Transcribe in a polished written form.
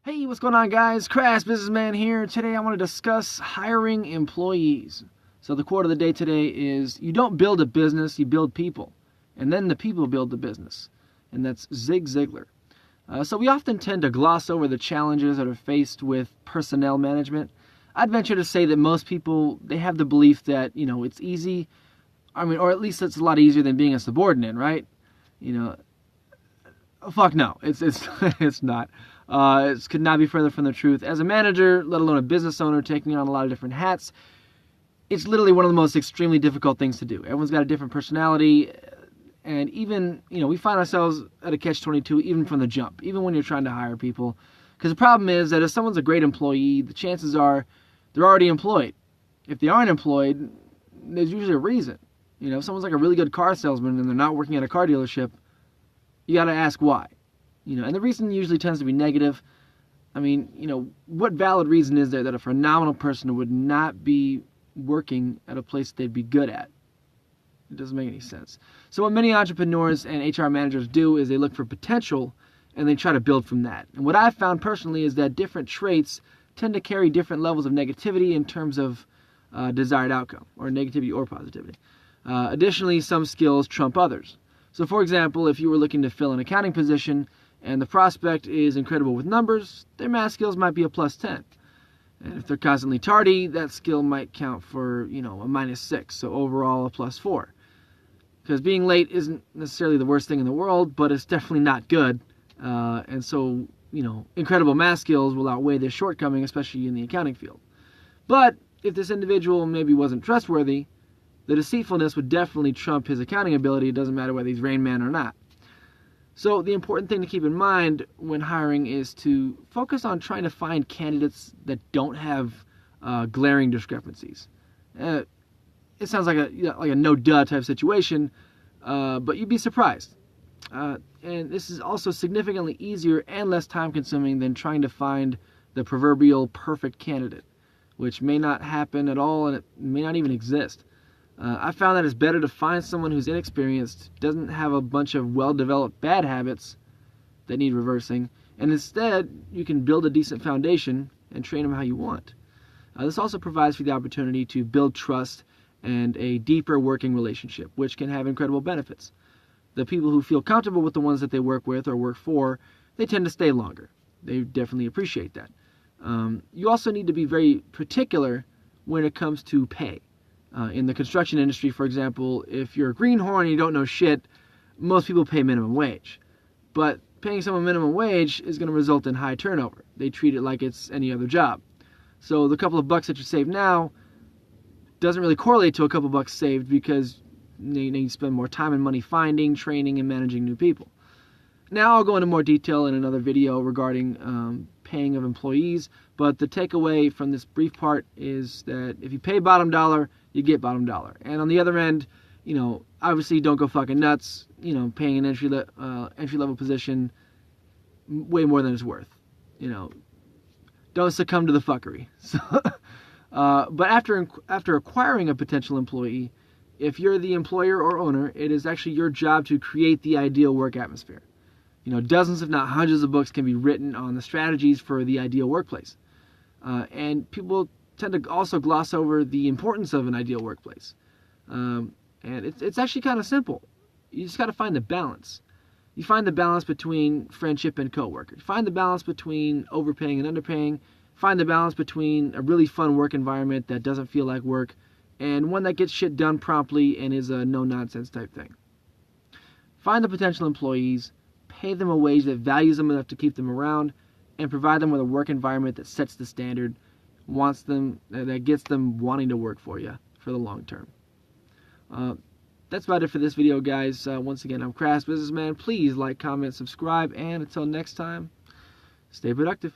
Hey, what's going on, guys? Crass Businessman here. Today I want to discuss hiring employees. So the quote of the day today is, you don't build a business, you build people. And then the people build the business. And that's Zig Ziglar. So we often tend to gloss over the challenges that are faced with personnel management. I'd venture to say that most people, they have the belief that, it's easy. Or at least it's a lot easier than being a subordinate, right? Fuck no. It's it's not. It could not be further from the truth. As a manager, let alone a business owner, taking on a lot of different hats, it's literally one of the most extremely difficult things to do. Everyone's got a different personality, and even, we find ourselves at a catch-22 even from the jump, even when you're trying to hire people. Because the problem is that if someone's a great employee, the chances are they're already employed. If they aren't employed, there's usually a reason. If someone's like a really good car salesman and they're not working at a car dealership, you got to ask why. And the reason usually tends to be negative. What valid reason is there that a phenomenal person would not be working at a place they'd be good at? It doesn't make any sense. So what many entrepreneurs and HR managers do is they look for potential and they try to build from that. And what I've found personally is that different traits tend to carry different levels of negativity in terms of desired outcome, or negativity or positivity. Additionally, some skills trump others. So for example, if you were looking to fill an accounting position, and the prospect is incredible with numbers, their math skills might be a +10. And if they're constantly tardy, that skill might count for, a -6, so overall a +4. Because being late isn't necessarily the worst thing in the world, but it's definitely not good. And so, incredible math skills will outweigh their shortcoming, especially in the accounting field. But if this individual maybe wasn't trustworthy, the deceitfulness would definitely trump his accounting ability. It doesn't matter whether he's Rain Man or not. So the important thing to keep in mind when hiring is to focus on trying to find candidates that don't have glaring discrepancies. It sounds like a no-duh type situation, but you'd be surprised. And this is also significantly easier and less time-consuming than trying to find the proverbial perfect candidate, which may not happen at all and it may not even exist. I found that it's better to find someone who's inexperienced, doesn't have a bunch of well-developed bad habits that need reversing, and instead you can build a decent foundation and train them how you want. This also provides for the opportunity to build trust and a deeper working relationship, which can have incredible benefits. The people who feel comfortable with the ones that they work with or work for, they tend to stay longer. They definitely appreciate that. You also need to be very particular when it comes to pay. In the construction industry, for example, if you're a greenhorn and you don't know shit, most people pay minimum wage. But paying someone minimum wage is going to result in high turnover. They treat it like it's any other job. So the couple of bucks that you save now doesn't really correlate to a couple bucks saved because you need to spend more time and money finding, training, and managing new people. Now I'll go into more detail in another video regarding paying of employees, but the takeaway from this brief part is that if you pay bottom dollar, you get bottom dollar. And on the other end, obviously don't go fucking nuts, paying an entry-level position way more than it's worth. Don't succumb to the fuckery. So, but after acquiring a potential employee, if you're the employer or owner, it is actually your job to create the ideal work atmosphere. Dozens if not hundreds of books can be written on the strategies for the ideal workplace. And people tend to also gloss over the importance of an ideal workplace. And it's actually kind of simple. You just got to find the balance. You find the balance between friendship and coworker. You find the balance between overpaying and underpaying. Find the balance between a really fun work environment that doesn't feel like work and one that gets shit done promptly and is a no-nonsense type thing. Find the potential employees, pay them a wage that values them enough to keep them around, and provide them with a work environment that sets the standard, that gets them wanting to work for you for the long term. That's about it for this video, guys. Once again, I'm Crass Businessman. Please like, comment, subscribe, and until next time, stay productive.